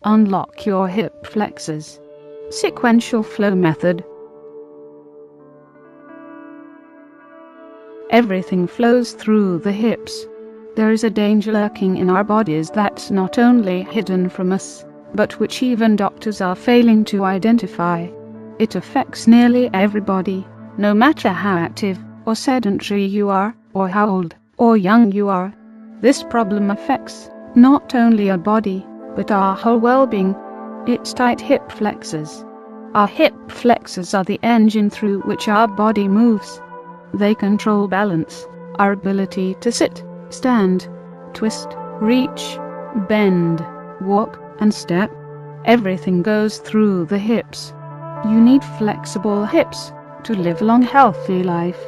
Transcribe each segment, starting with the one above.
Unlock your hip flexors. Sequential flow method. Everything flows through the hips. There is a danger lurking in our bodies that's not only hidden from us, but which even doctors are failing to identify. It affects nearly everybody, no matter how active or sedentary you are, or how old or young you are. This problem affects not only our body, but our whole well-being. It's tight hip flexors. Our hip flexors are the engine through which our body moves. They control balance, our ability to sit, stand, twist, reach, bend, walk, and step. Everything goes through the hips. You need flexible hips to live a long, healthy life.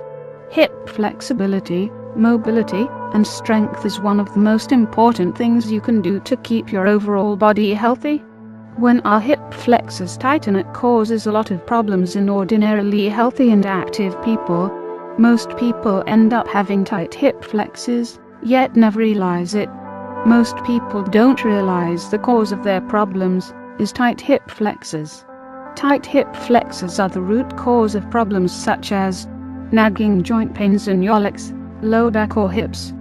Hip flexibility, mobility, and strength is one of the most important things you can do to keep your overall body healthy. When our hip flexors tighten, it causes a lot of problems in ordinarily healthy and active people. Most people end up having tight hip flexors, yet never realize it. Most people don't realize the cause of their problems is tight hip flexors. Tight hip flexors are the root cause of problems such as nagging joint pains in your legs, low back or hips,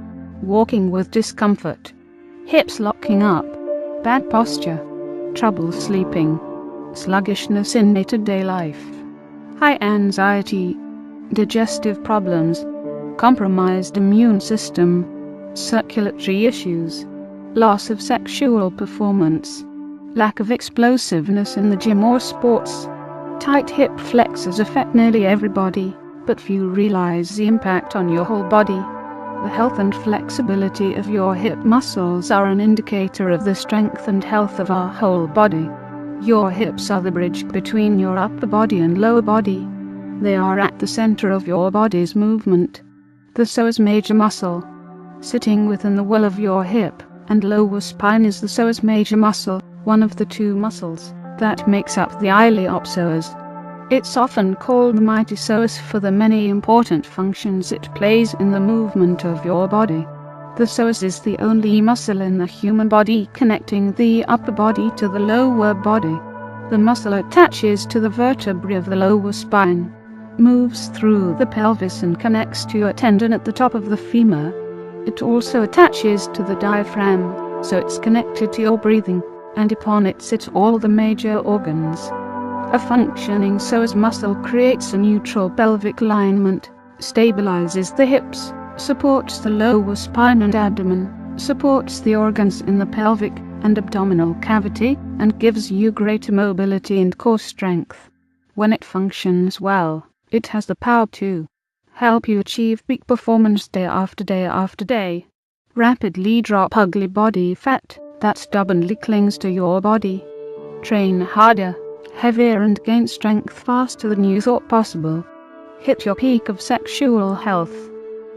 walking with discomfort, hips locking up, bad posture, trouble sleeping, sluggishness in day-to-day life, high anxiety, digestive problems, compromised immune system, circulatory issues, loss of sexual performance, lack of explosiveness in the gym or sports. Tight hip flexors affect nearly everybody, but few realize the impact on your whole body. The health and flexibility of your hip muscles are an indicator of the strength and health of our whole body. Your hips are the bridge between your upper body and lower body. They are at the center of your body's movement. The psoas major muscle, sitting within the wall of your hip and lower spine, is the psoas major muscle, one of the two muscles that makes up the iliopsoas. It's often called the mighty psoas for the many important functions it plays in the movement of your body. The psoas is the only muscle in the human body connecting the upper body to the lower body. The muscle attaches to the vertebrae of the lower spine, moves through the pelvis and connects to a tendon at the top of the femur. It also attaches to the diaphragm, so it's connected to your breathing, and upon it sit all the major organs. A functioning psoas muscle creates a neutral pelvic alignment, stabilizes the hips, supports the lower spine and abdomen, supports the organs in the pelvic and abdominal cavity, and gives you greater mobility and core strength. When it functions well, it has the power to help you achieve peak performance day after day after day. Rapidly drop ugly body fat that stubbornly clings to your body. Train harder, heavier, and gain strength faster than you thought possible. Hit your peak of sexual health.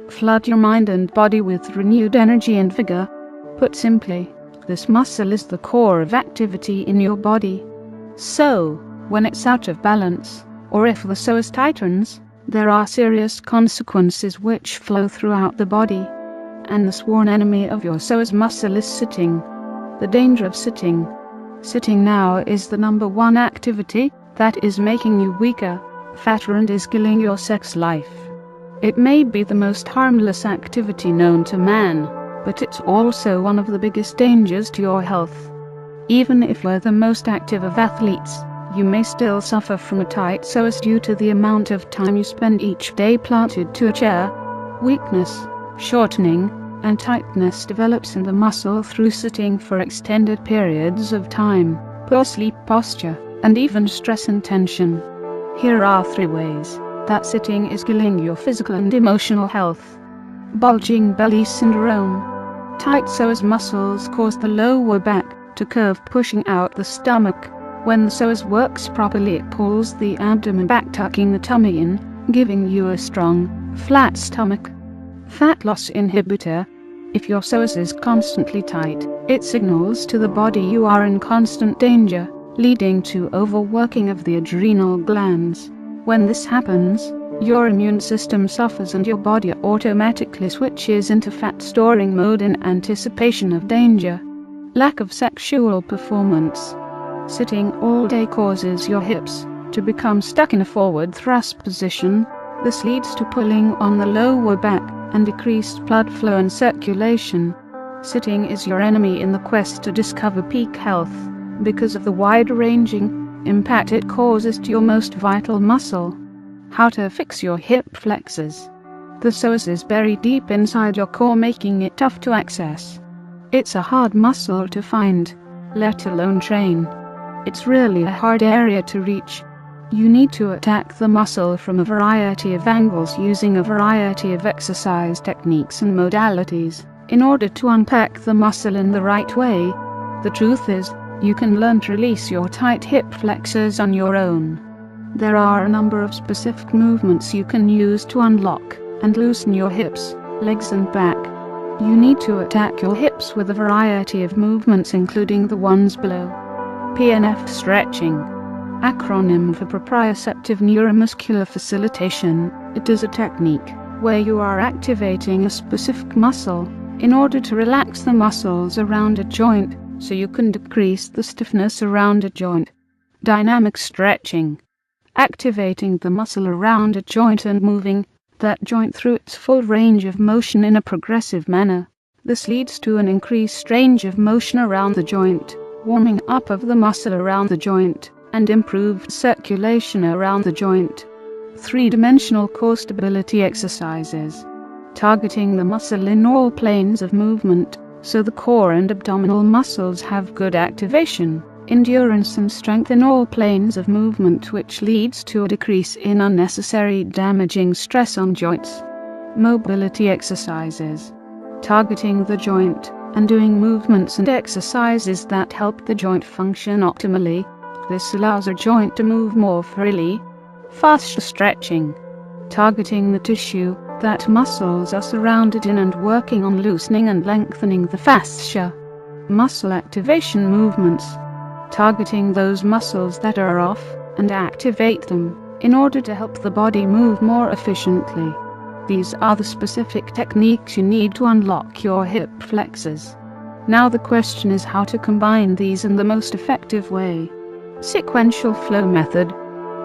Flood your mind and body with renewed energy and vigor. Put simply, this muscle is the core of activity in your body. So, when it's out of balance, or if the psoas tightens, there are serious consequences which flow throughout the body. And the sworn enemy of your psoas muscle is sitting. The danger of sitting. Sitting now is the number one activity that is making you weaker, fatter, and is killing your sex life. It may be the most harmless activity known to man, but it's also one of the biggest dangers to your health. Even if you're the most active of athletes, you may still suffer from a tight psoas due to the amount of time you spend each day planted to a chair. Weakness, shortening, and tightness develops in the muscle through sitting for extended periods of time, poor sleep posture, and even stress and tension. Here are 3 ways that sitting is killing your physical and emotional health. Bulging belly syndrome. Tight psoas muscles cause the lower back to curve, pushing out the stomach. When the psoas works properly, it pulls the abdomen back, tucking the tummy in, giving you a strong, flat stomach. Fat loss inhibitor. If your psoas is constantly tight, it signals to the body you are in constant danger, leading to overworking of the adrenal glands. When this happens, your immune system suffers and your body automatically switches into fat storing mode in anticipation of danger. Lack of sexual performance. Sitting all day causes your hips to become stuck in a forward thrust position. This leads to pulling on the lower back and decreased blood flow and circulation. Sitting is your enemy in the quest to discover peak health because of the wide-ranging impact it causes to your most vital muscle. How to fix your hip flexors. The psoas is buried deep inside your core, making it tough to access. It's a hard muscle to find, let alone train. It's really a hard area to reach. You need to attack the muscle from a variety of angles using a variety of exercise techniques and modalities in order to unpack the muscle in the right way. The truth is, you can learn to release your tight hip flexors on your own. There are a number of specific movements you can use to unlock and loosen your hips, legs and back. You need to attack your hips with a variety of movements, including the ones below. PNF Stretching. Acronym for proprioceptive neuromuscular facilitation. It is a technique where you are activating a specific muscle in order to relax the muscles around a joint so you can decrease the stiffness around a joint. Dynamic stretching. Activating the muscle around a joint and moving that joint through its full range of motion in a progressive manner. This leads to an increased range of motion around the joint, warming up of the muscle around the joint, and improved circulation around the joint. Three-dimensional core stability exercises. Targeting the muscle in all planes of movement, so the core and abdominal muscles have good activation, endurance and strength in all planes of movement, which leads to a decrease in unnecessary damaging stress on joints. Mobility exercises. Targeting the joint and doing movements and exercises that help the joint function optimally. This allows a joint to move more freely. Fascia stretching. Targeting the tissue that muscles are surrounded in and working on loosening and lengthening the fascia. Muscle activation movements. Targeting those muscles that are off and activate them in order to help the body move more efficiently. These are the specific techniques you need to unlock your hip flexors. Now the question is how to combine these in the most effective way. Sequential flow method.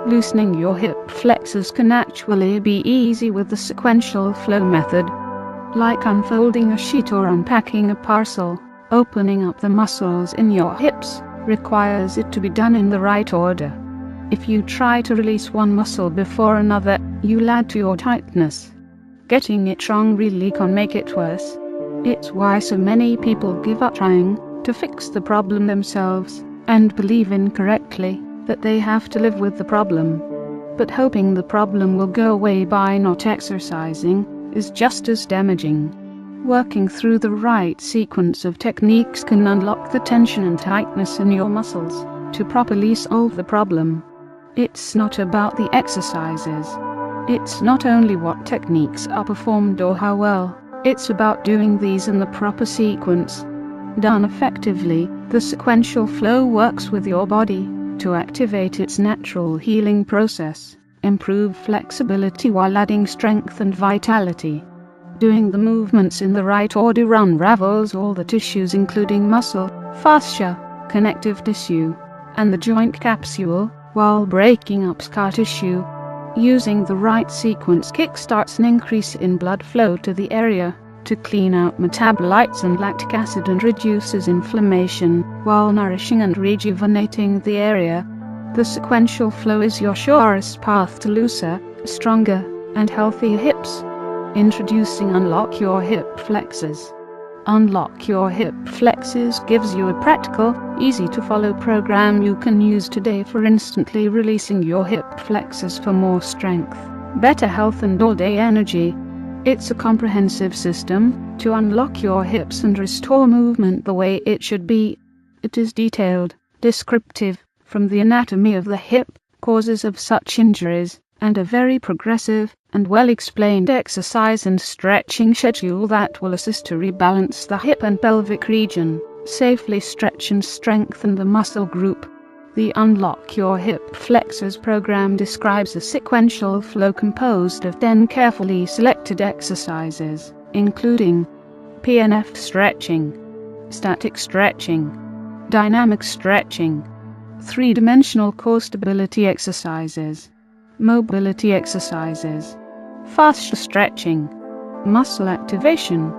Loosening your hip flexors can actually be easy with the sequential flow method. Like unfolding a sheet or unpacking a parcel, opening up the muscles in your hips requires it to be done in the right order. If you try to release one muscle before another, you'll add to your tightness. Getting it wrong really can make it worse. It's why so many people give up trying to fix the problem themselves and believe incorrectly that they have to live with the problem. But hoping the problem will go away by not exercising is just as damaging. Working through the right sequence of techniques can unlock the tension and tightness in your muscles to properly solve the problem. It's not about the exercises. It's not only what techniques are performed or how well. It's about doing these in the proper sequence. Done effectively, the sequential flow works with your body to activate its natural healing process, improve flexibility while adding strength and vitality. Doing the movements in the right order unravels all the tissues including muscle, fascia, connective tissue, and the joint capsule, while breaking up scar tissue. Using the right sequence kickstarts an increase in blood flow to the area to clean out metabolites and lactic acid and reduces inflammation while nourishing and rejuvenating the area. The sequential flow is your surest path to looser, stronger, and healthier hips. Introducing Unlock Your Hip Flexors. Unlock Your Hip Flexors gives you a practical, easy-to-follow program you can use today for instantly releasing your hip flexors for more strength, better health and all-day energy. It's a comprehensive system to unlock your hips and restore movement the way it should be. It is detailed, descriptive, from the anatomy of the hip, causes of such injuries, and a very progressive and well-explained exercise and stretching schedule that will assist to rebalance the hip and pelvic region, safely stretch and strengthen the muscle group. The Unlock Your Hip Flexors program describes a sequential flow composed of 10 carefully selected exercises, including PNF Stretching. static stretching, dynamic stretching, three-dimensional core stability exercises, mobility exercises, fascia stretching, muscle activation.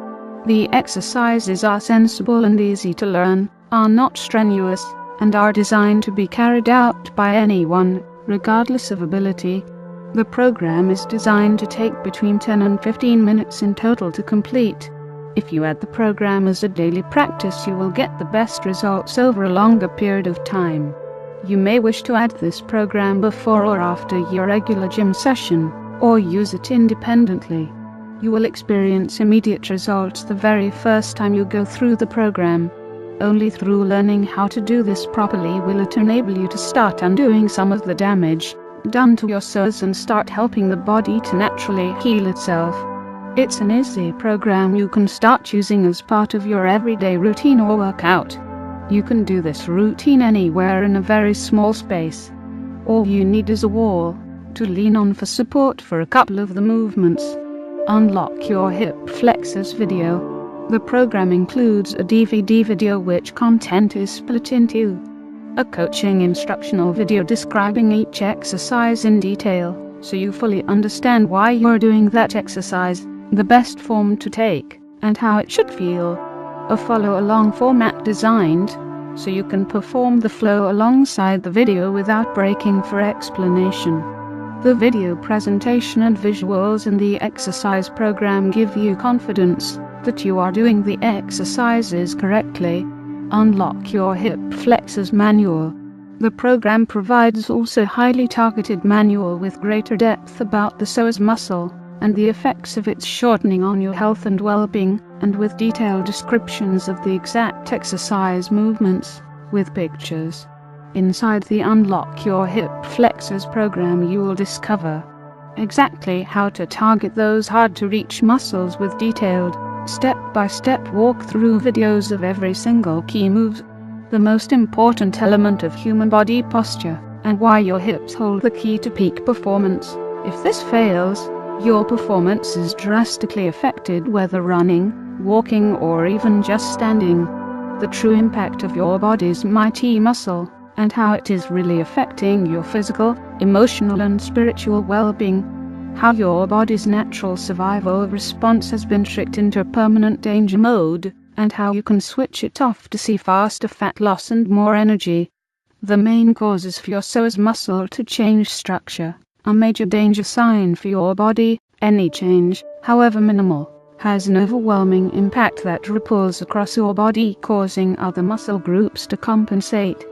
The exercises are sensible and easy to learn, are not strenuous, and are designed to be carried out by anyone, regardless of ability. The program is designed to take between 10 and 15 minutes in total to complete. If you add the program as a daily practice, you will get the best results over a longer period of time. You may wish to add this program before or after your regular gym session, or use it independently. You will experience immediate results the very first time you go through the program. Only through learning how to do this properly will it enable you to start undoing some of the damage done to your psoas and start helping the body to naturally heal itself. It's an easy program you can start using as part of your everyday routine or workout. You can do this routine anywhere in a very small space. All you need is a wall to lean on for support for a couple of the movements. Unlock Your Hip Flexors video. The program includes a DVD video which content is split into a coaching instructional video describing each exercise in detail, so you fully understand why you're doing that exercise, the best form to take, and how it should feel. A follow-along format designed so you can perform the flow alongside the video without breaking for explanation. The video presentation and visuals in the exercise program give you confidence that you are doing the exercises correctly. Unlock Your Hip Flexors manual. The program provides also highly targeted manual with greater depth about the psoas muscle and the effects of its shortening on your health and well-being, and with detailed descriptions of the exact exercise movements, with pictures. Inside the Unlock Your Hip Flexors program you will discover exactly how to target those hard-to-reach muscles with detailed, step-by-step walkthrough videos of every single key move, the most important element of human body posture, and why your hips hold the key to peak performance. If this fails, your performance is drastically affected, whether running, walking, or even just standing. The true impact of your body's mighty muscle, and how it is really affecting your physical, emotional, and spiritual well-being. How your body's natural survival response has been tricked into permanent danger mode, and how you can switch it off to see faster fat loss and more energy. The main causes for your psoas muscle to change structure, a major danger sign for your body. Any change, however minimal, has an overwhelming impact that ripples across your body, causing other muscle groups to compensate.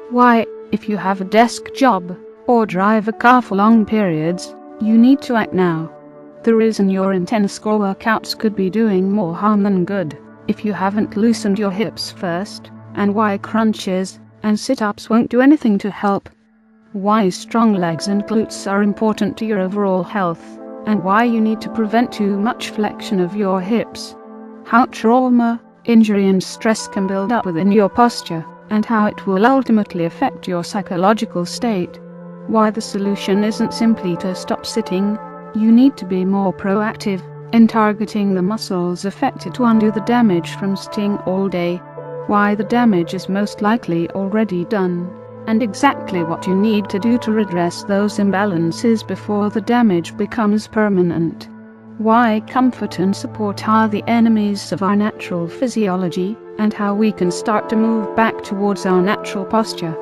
Why, if you have a desk job, or drive a car for long periods, you need to act now. The reason your intense core workouts could be doing more harm than good if you haven't loosened your hips first, and why crunches and sit-ups won't do anything to help. Why strong legs and glutes are important to your overall health, and why you need to prevent too much flexion of your hips. How trauma, injury, and stress can build up within your posture, and how it will ultimately affect your psychological state. Why the solution isn't simply to stop sitting. You need to be more proactive in targeting the muscles affected to undo the damage from sitting all day. Why the damage is most likely already done, and exactly what you need to do to redress those imbalances before the damage becomes permanent. Why comfort and support are the enemies of our natural physiology, and how we can start to move back towards our natural posture.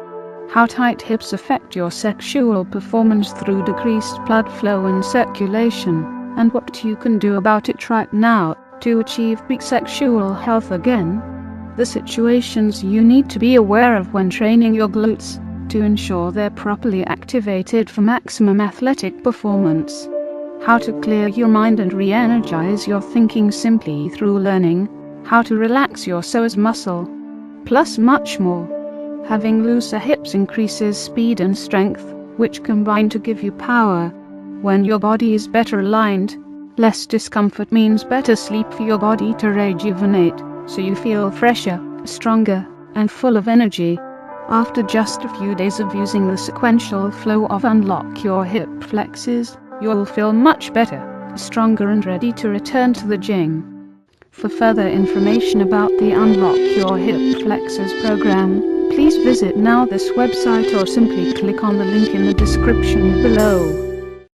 How tight hips affect your sexual performance through decreased blood flow and circulation, and what you can do about it right now to achieve peak sexual health again. The situations you need to be aware of when training your glutes to ensure they're properly activated for maximum athletic performance. How to clear your mind and re-energize your thinking simply through learning how to relax your psoas muscle, plus much more. Having looser hips increases speed and strength, which combine to give you power. When your body is better aligned, less discomfort means better sleep for your body to rejuvenate, so you feel fresher, stronger, and full of energy. After just a few days of using the sequential flow of Unlock Your Hip Flexors, you'll feel much better, stronger, and ready to return to the gym. For further information about the Unlock Your Hip Flexors program, please visit now this website or simply click on the link in the description below.